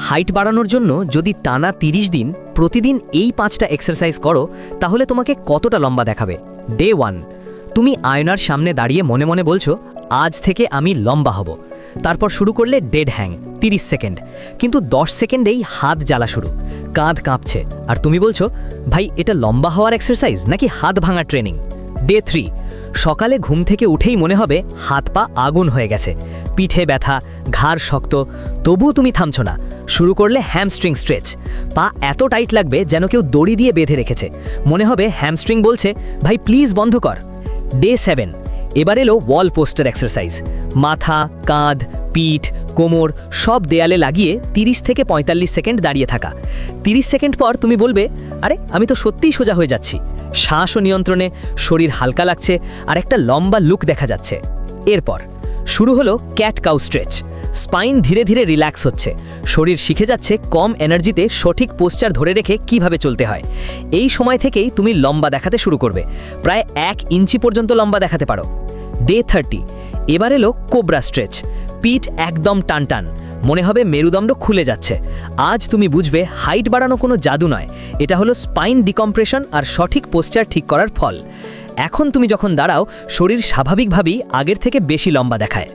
Height বাড়ানোর জন্য যদি টানা 30 দিন প্রতিদিন এই 5টা এক্সারসাইজ করো তাহলে তোমাকে কতটা লম্বা দেখাবে। ডে 1, তুমি আয়নার সামনে দাঁড়িয়ে মনে মনে বলছো আজ থেকে আমি লম্বা হব। তারপর শুরু করলে ডেড হ্যাং 30 সেকেন্ড, কিন্তু 10 সেকেন্ডেই হাত জ্বালা শুরু, কাঁধ কাঁপছে, আর তুমি বলছো ভাই এটা লম্বা হওয়ার এক্সারসাইজ নাকি হাত ভাঙার ট্রেনিং। ডে 3, সকালে ঘুম থেকে উঠেই মনে হবে হাত পা আগুন হয়ে গেছে, পিঠে ব্যথা, ঘাড় শক্ত, তবুও তুমি থামছো না। শুরু করলে হ্যামস্ট্রিং স্ট্রেচ, পা এত টাইট লাগবে যেন কেউ দড়ি দিয়ে বেঁধে রেখেছে, মনে হবে হ্যামস্ট্রিং বলছে ভাই প্লিজ বন্ধ কর। ডে 7, এবার এলো ওয়াল পোস্টার এক্সারসাইজ, মাথা, কাঁধ, পিঠ, কোমর সব দেয়ালে লাগিয়ে 30 থেকে 45 সেকেন্ড দাঁড়িয়ে থাকা। 30 সেকেন্ড পর তুমি বলবে আরে আমি তো সত্যিই সোজা হয়ে যাচ্ছি, শ্বাসও নিয়ন্ত্রণে, শরীর হালকা লাগছে, আর একটা লম্বা লুক দেখা যাচ্ছে। এরপর শুরু হলো ক্যাট কাউ স্ট্রেচ, স্পাইন ধীরে ধীরে রিল্যাক্স হচ্ছে, শরীর শিখে যাচ্ছে কম এনার্জিতে সঠিক পোস্চার ধরে রেখে কিভাবে চলতে হয়। এই সময় থেকেই তুমি লম্বা দেখাতে শুরু করবে, প্রায় 1 ইঞ্চি পর্যন্ত লম্বা দেখাতে পারো। ডে 30, এবার এলো কোবরা স্ট্রেচ, পিঠ একদম টান টান, মনে হবে মেরুদণ্ড খুলে যাচ্ছে। আজ তুমি বুঝবে হাইট বাড়ানো কোনো জাদু নয়, এটা হলো স্পাইন ডিকম্প্রেশন আর সঠিক পোস্চার ঠিক করার ফল। এখন তুমি যখন দাঁড়াও শরীর স্বাভাবিকভাবেই আগের থেকে বেশি লম্বা দেখায়।